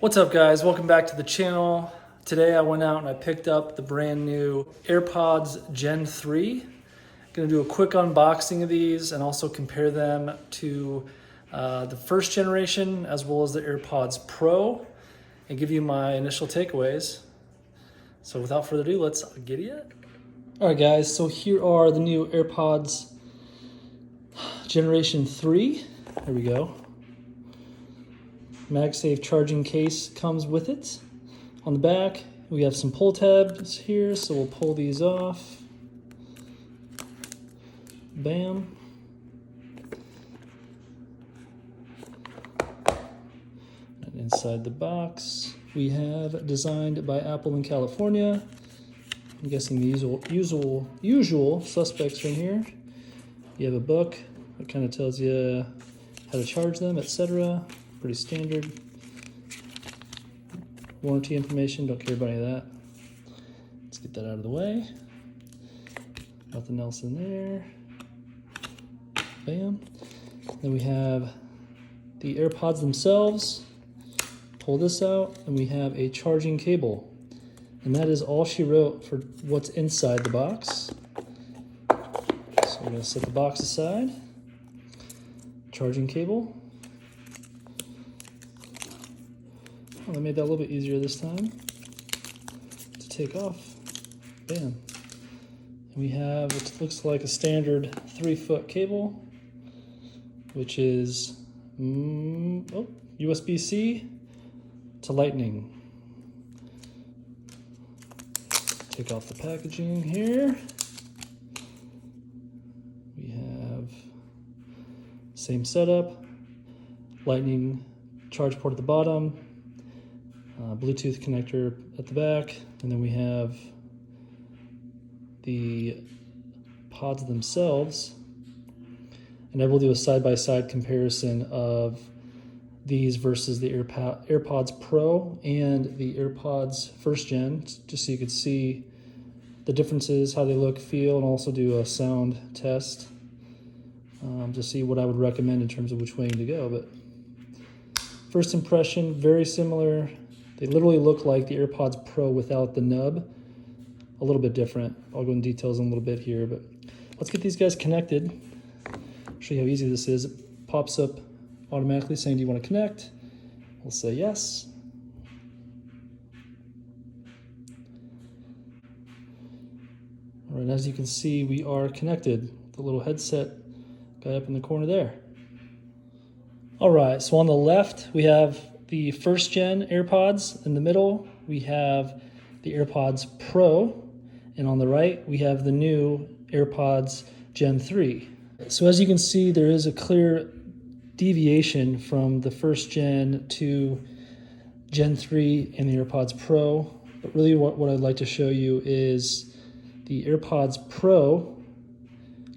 What's up, guys? Welcome back to the channel. Today I went out and I picked up the brand new AirPods Gen 3. Gonna do a quick unboxing of these and also compare them to the first generation as well as the AirPods Pro and give you my initial takeaways. So without further ado, let's get it. All right, guys, so here are the new AirPods Generation 3. There we go. MagSafe charging case comes with it. On the back, we have some pull tabs here, so we'll pull these off. Bam. And inside the box, we have designed by Apple in California. I'm guessing the usual suspects are in here. You have a book that kind of tells you how to charge them, etc. Pretty standard. Warranty information, don't care about any of that. Let's get that out of the way. Nothing else in there. Bam. Then we have the AirPods themselves. Pull this out, and we have a charging cable. And that is all she wrote for what's inside the box. So we're gonna set the box aside. Charging cable. Oh, they made that a little bit easier this time to take off. Bam. And we have what looks like a standard 3-foot cable, which is USB-C to Lightning. Take off the packaging here. We have same setup, Lightning charge port at the bottom, Bluetooth connector at the back, and then we have the pods themselves. And I will do a side-by-side comparison of these versus the AirPods Pro and the AirPods first gen, just so you could see the differences, how they look, feel, and also do a sound test to see what I would recommend in terms of which way to go. But first impression, very similar. They literally look like the AirPods Pro without the nub. A little bit different. I'll go into details in a little bit here, but let's get these guys connected. Show you how easy this is. It pops up automatically saying, do you want to connect? We'll say yes. All right, as you can see, we are connected. The little headset guy up in the corner there. All right, so on the left, we have the first gen AirPods. In the middle, we have the AirPods Pro. And on the right, we have the new AirPods Gen 3. So as you can see, there is a clear deviation from the first gen to Gen 3 and the AirPods Pro. But really what I'd like to show you is the AirPods Pro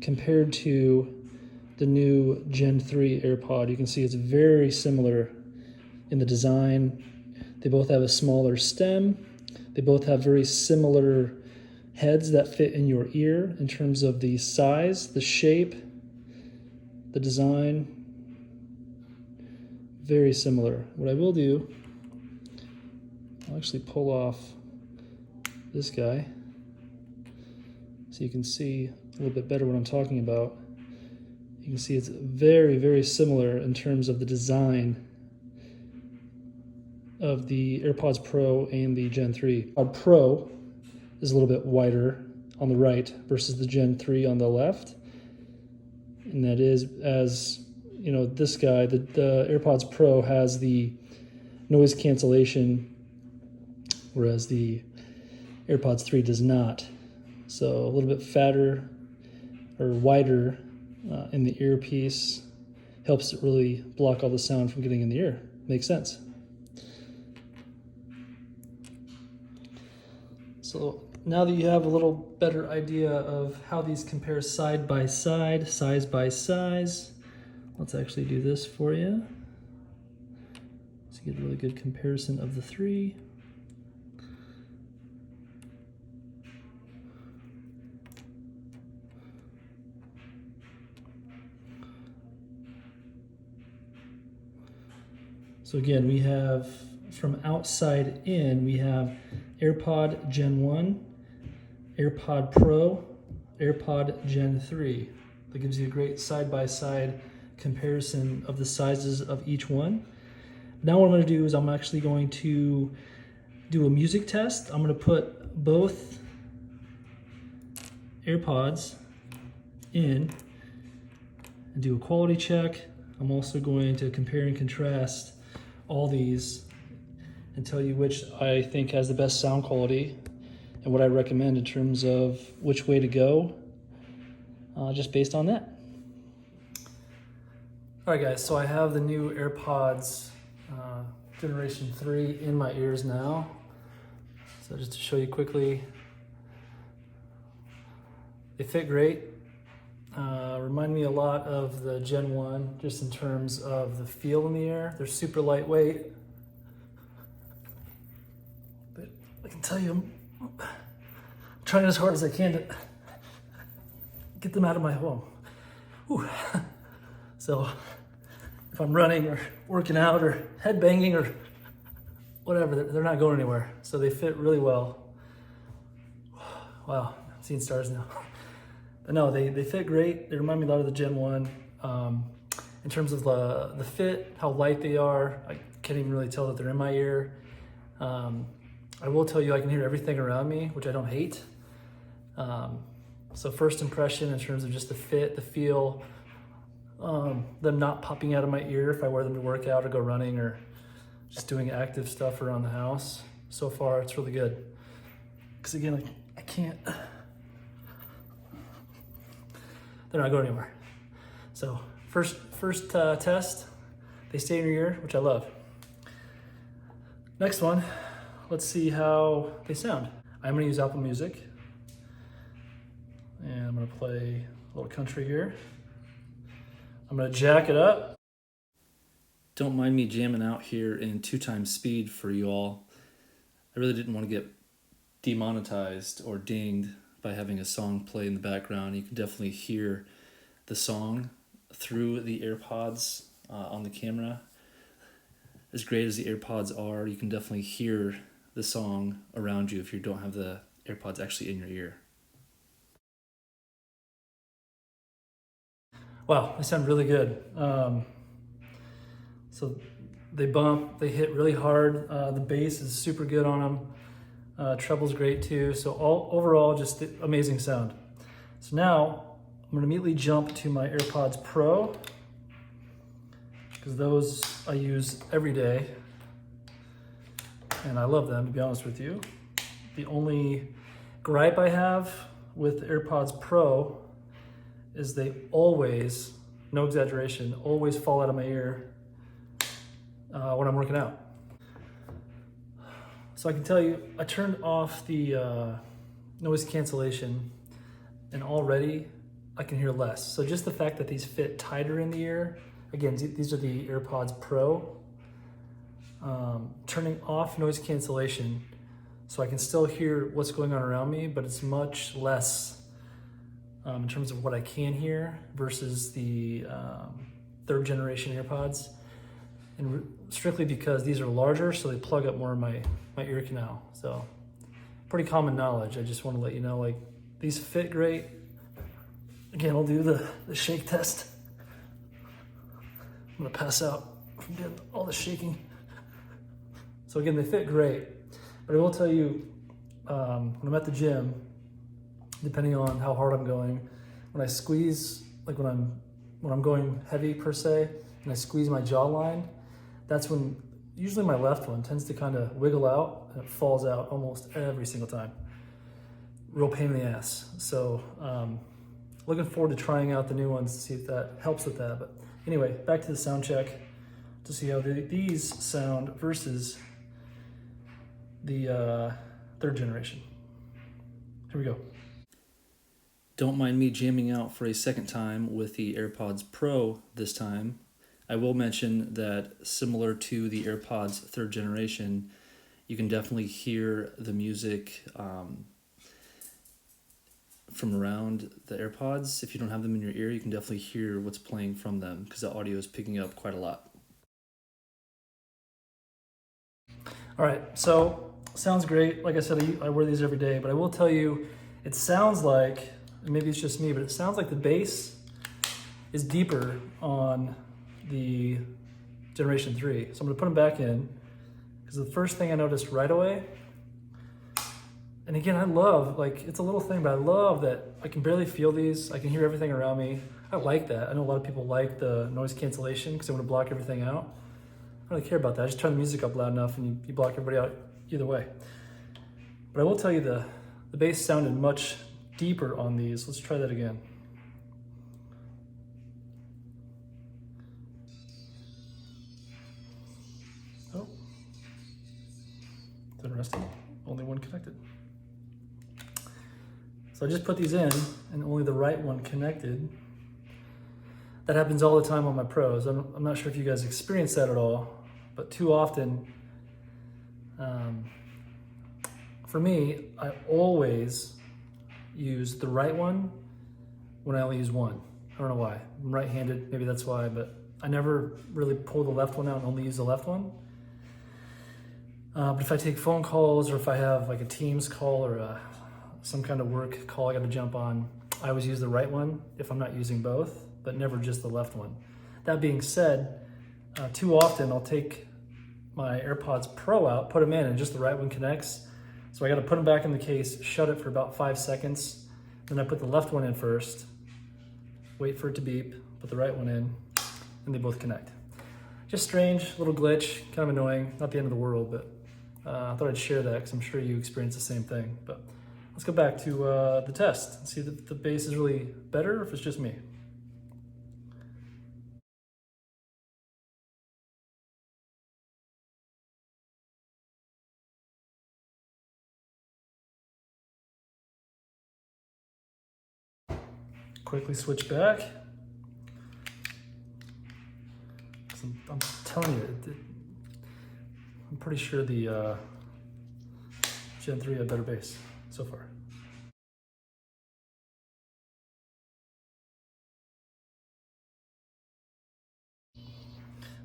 compared to the new Gen 3 AirPod. You can see it's very similar in the design. They both have a smaller stem. They both have very similar heads that fit in your ear in terms of the size, the shape, the design. Very similar. What I will do, I'll actually pull off this guy so you can see a little bit better what I'm talking about. You can see it's very, very similar in terms of the design of the AirPods Pro and the Gen 3. AirPod Pro is a little bit wider on the right versus the Gen 3 on the left. And that is, as you know, this guy, the AirPods Pro has the noise cancellation, whereas the AirPods 3 does not. So a little bit fatter or wider in the earpiece helps it really block all the sound from getting in the ear. Makes sense. So now that you have a little better idea of how these compare side by side, size by size, let's actually do this for you. So you get a really good comparison of the three. So again, we have from outside in, we have AirPod Gen 1, AirPod Pro, AirPod Gen 3. That gives you a great side-by-side comparison of the sizes of each one. Now what I'm going to do is I'm actually going to do a music test. I'm going to put both AirPods in and do a quality check. I'm also going to compare and contrast all these and tell you which I think has the best sound quality and what I recommend in terms of which way to go, just based on that. All right, guys, so I have the new AirPods Generation 3 in my ears now. So just to show you quickly, they fit great. Remind me a lot of the Gen 1, just in terms of the feel in the ear. They're super lightweight. But I can tell you, I'm trying as hard as I can to get them out of my home. Whew. So if I'm running or working out or headbanging or whatever, they're not going anywhere. So they fit really well. Wow, I'm seeing stars now. But no, they fit great. They remind me a lot of the Gen 1. In terms of the fit, how light they are, I can't even really tell that they're in my ear. I will tell you I can hear everything around me, which I don't hate. So first impression in terms of just the fit, the feel, them not popping out of my ear if I wear them to work out or go running or just doing active stuff around the house. So far, it's really good. Because again, I can't, they're not going anywhere. So first test, they stay in your ear, which I love. Next one, let's see how they sound. I'm gonna use Apple Music. And I'm gonna play a little country here. I'm gonna jack it up. Don't mind me jamming out here in 2x speed for you all. I really didn't want to get demonetized or dinged by having a song play in the background. You can definitely hear the song through the AirPods on the camera. As great as the AirPods are, you can definitely hear the song around you if you don't have the AirPods actually in your ear. Wow, they sound really good. So they bump, they hit really hard. The bass is super good on them. Treble's great too. So overall, just amazing sound. So now I'm gonna immediately jump to my AirPods Pro, because those I use every day. And I love them, to be honest with you. The only gripe I have with the AirPods Pro is they always, no exaggeration, always fall out of my ear when I'm working out. So I can tell you, I turned off the noise cancellation and already I can hear less. So just the fact that these fit tighter in the ear, again, these are the AirPods Pro, turning off noise cancellation so I can still hear what's going on around me, but it's much less in terms of what I can hear versus the third generation AirPods. And strictly because these are larger, so they plug up more in my ear canal. So pretty common knowledge. I just want to let you know, like, these fit great. Again, I'll do the shake test. I'm gonna pass out from doing all the shaking. So again, they fit great. But I will tell you, when I'm at the gym, depending on how hard I'm going, when I squeeze, like when I'm going heavy per se, and I squeeze my jawline, that's when usually my left one tends to kind of wiggle out and it falls out almost every single time. Real pain in the ass. So looking forward to trying out the new ones to see if that helps with that. But anyway, back to the sound check to see how these sound versus the third generation. Here we go. Don't mind me jamming out for a second time with the AirPods Pro this time. I will mention that similar to the AirPods third generation, you can definitely hear the music from around the AirPods. If you don't have them in your ear, you can definitely hear what's playing from them because the audio is picking up quite a lot. All right, so sounds great. Like I said, I wear these every day, but I will tell you, it sounds like, and maybe it's just me, but it sounds like the bass is deeper on the Generation 3. So I'm gonna put them back in, because the first thing I noticed right away, and again, I love, like, it's a little thing, but I love that I can barely feel these. I can hear everything around me. I like that. I know a lot of people like the noise cancellation because they want to block everything out. I don't really care about that. I just turn the music up loud enough and you block everybody out either way. But I will tell you the bass sounded much deeper on these. Let's try that again. Oh, it's interesting. Only one connected. So I just put these in and only the right one connected. That happens all the time on my Pros. I'm not sure if you guys experience that at all, but too often, for me, I always use the right one when I only use one. I don't know why. I'm right-handed, maybe that's why, but I never really pull the left one out and only use the left one. But if I take phone calls or if I have like a Teams call or some kind of work call I got to jump on, I always use the right one if I'm not using both, but never just the left one. That being said, too often I'll take my AirPods Pro out, put them in, and just the right one connects. So I got to put them back in the case, shut it for about 5 seconds, then I put the left one in first, wait for it to beep, put the right one in, and they both connect. Just strange, little glitch, kind of annoying, not the end of the world, but I thought I'd share that because I'm sure you experience the same thing. But let's go back to the test and see if the bass is really better or if it's just me. Quickly switch back. I'm telling you, I'm pretty sure the Gen 3 had better bass so far.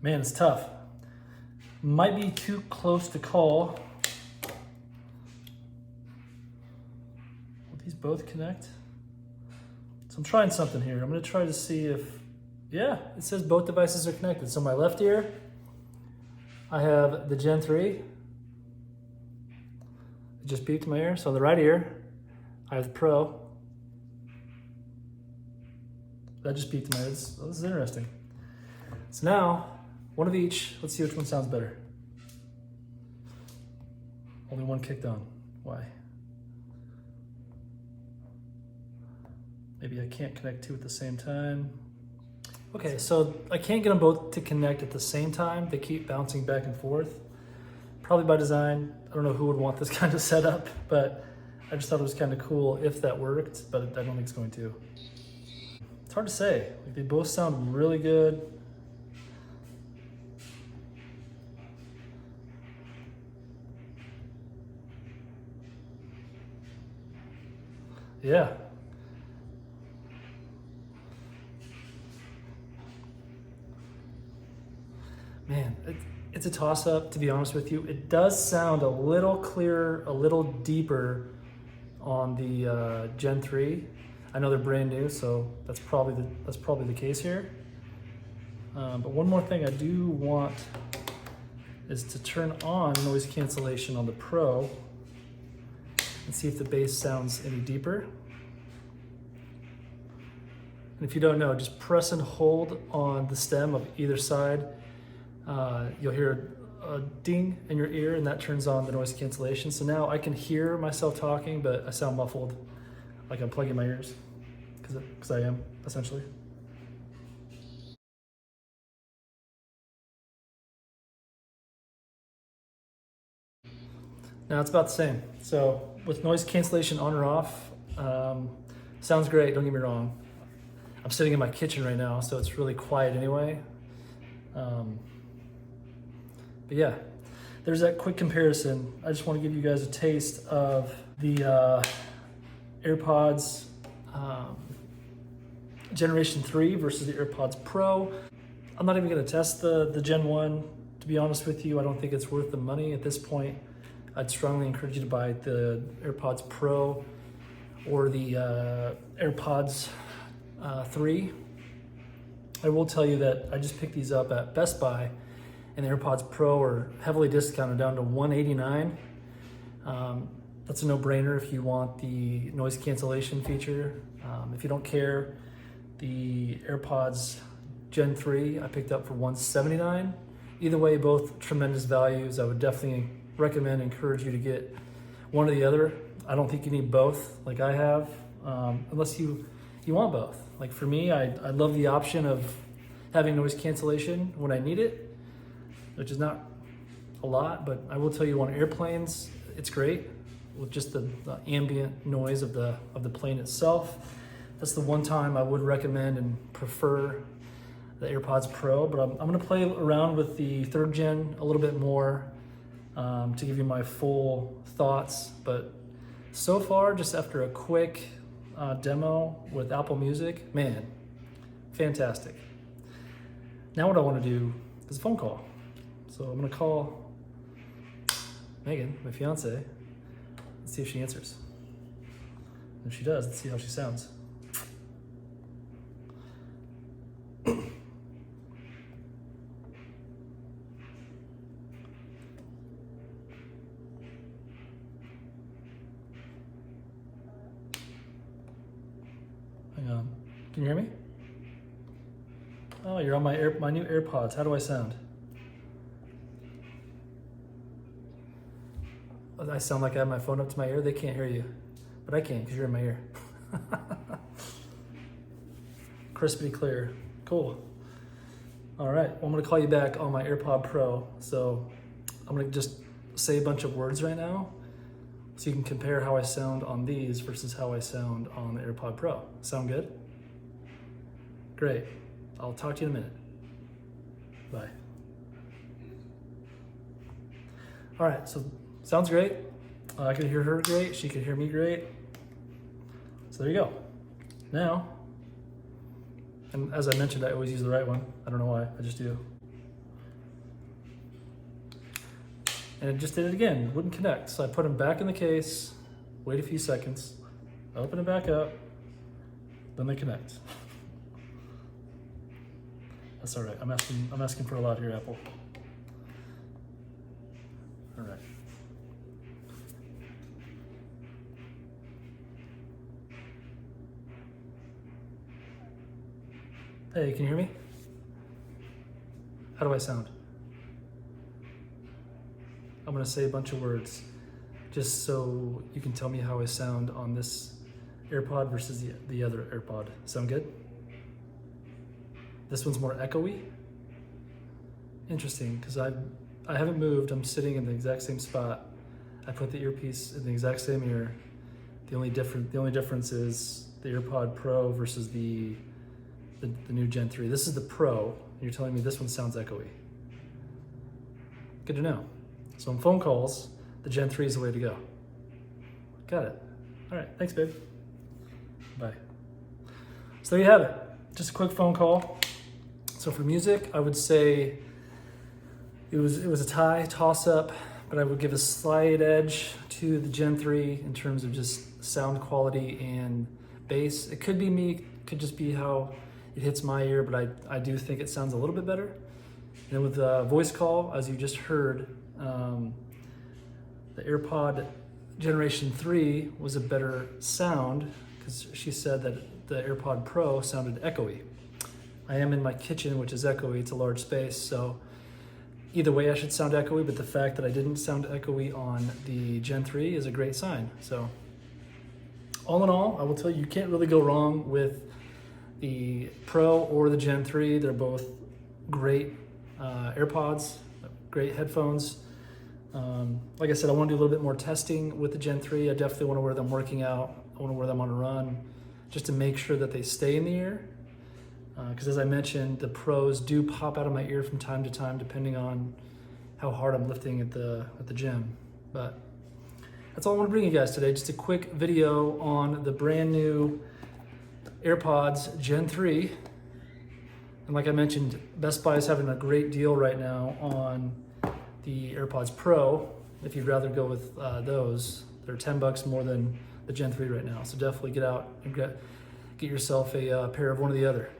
Man, it's tough. Might be too close to call. Will these both connect? So I'm trying something here. I'm gonna try to see if, yeah, it says both devices are connected. So my left ear, I have the Gen 3. It just beeped my ear. So the right ear, I have the Pro. That just beeped my ear. This is interesting. So now, one of each. Let's see which one sounds better. Only one kicked on. Why? Maybe I can't connect two at the same time. Okay, so I can't get them both to connect at the same time. They keep bouncing back and forth. Probably by design. I don't know who would want this kind of setup, but I just thought it was kind of cool if that worked, but I don't think it's going to. It's hard to say. Like, they both sound really good. Yeah. Man, it's a toss-up, to be honest with you. It does sound a little clearer, a little deeper on the Gen 3. I know they're brand new, so that's probably the case here. But one more thing I do want is to turn on noise cancellation on the Pro and see if the bass sounds any deeper. And if you don't know, just press and hold on the stem of either side. You'll hear a ding in your ear, and that turns on the noise cancellation. So now I can hear myself talking, but I sound muffled, like I'm plugging my ears, because I am, essentially. Now it's about the same. So with noise cancellation on or off, sounds great, don't get me wrong. I'm sitting in my kitchen right now, so it's really quiet anyway. But yeah, there's that quick comparison. I just want to give you guys a taste of the AirPods Generation 3 versus the AirPods Pro. I'm not even going to test the Gen 1 to be honest with you, I don't think it's worth the money at this point. I'd strongly encourage you to buy the AirPods Pro or the AirPods 3. I will tell you that I just picked these up at Best Buy, and the AirPods Pro are heavily discounted down to $189. That's a no-brainer if you want the noise cancellation feature. If you don't care, the AirPods Gen 3 I picked up for $179. Either way, both tremendous values. I would definitely recommend, encourage you to get one or the other. I don't think you need both like I have, unless you want both. Like for me, I love the option of having noise cancellation when I need it, which is not a lot, but I will tell you on airplanes, it's great with just the ambient noise of the plane itself. That's the one time I would recommend and prefer the AirPods Pro, but I'm gonna play around with the 3rd gen a little bit more to give you my full thoughts. But so far, just after a quick demo with Apple Music, man, fantastic. Now what I wanna do is a phone call. So I'm gonna call Megan, my fiance. Let's see if she answers. If she does, let's see how she sounds. Hang on. Can you hear me? Oh, you're on my new AirPods. How do I sound? I sound like I have my phone up to my ear. They can't hear you, but I can because you're in my ear. Crispy clear. Cool. All right. Well, I'm going to call you back on my AirPod Pro. So I'm going to just say a bunch of words right now so you can compare how I sound on these versus how I sound on the AirPod Pro. Sound good? Great. I'll talk to you in a minute. Bye. All right. So sounds great. I could hear her great. She could hear me great. So there you go. Now, and as I mentioned, I always use the right one. I don't know why. I just do. And it just did it again. Wouldn't connect. So I put them back in the case, wait a few seconds, open it back up, then they connect. That's all right. I'm asking for a lot here, Apple. All right. Hey, can you hear me? How do I sound? I'm gonna say a bunch of words just so you can tell me how I sound on this AirPod versus the other AirPod. Sound good? This one's more echoey. Interesting, because I haven't moved. I'm sitting in the exact same spot. I put the earpiece in the exact same ear. The only difference is the AirPod Pro versus the new Gen 3. This is the Pro, and you're telling me this one sounds echoey. Good to know. So on phone calls, the Gen 3 is the way to go. Got it. All right, thanks, babe. Bye. So there you have it. Just a quick phone call. So for music, I would say it was a toss-up, but I would give a slight edge to the Gen 3 in terms of just sound quality and bass. It could be me, could just be how it hits my ear, but I do think it sounds a little bit better. And with voice call, as you just heard, the AirPod Generation 3 was a better sound because she said that the AirPod Pro sounded echoey. I am in my kitchen, which is echoey. It's a large space, so either way I should sound echoey, but the fact that I didn't sound echoey on the Gen 3 is a great sign. So all in all, I will tell you, you can't really go wrong with the Pro or the Gen 3. They're both great AirPods, great headphones. Like I said, I want to do a little bit more testing with the Gen 3. I definitely want to wear them working out. I want to wear them on a run just to make sure that they stay in the ear. Because as I mentioned, the Pros do pop out of my ear from time to time depending on how hard I'm lifting at the gym. But that's all I want to bring you guys today. Just a quick video on the brand new AirPods Gen 3. And like I mentioned, Best Buy is having a great deal right now on the AirPods Pro if you'd rather go with those. They're $10 more than the Gen 3 right now. So definitely get out and get yourself a pair of one or the other.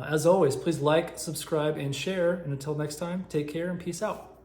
As always, please like, subscribe, and share. And until next time, take care and peace out.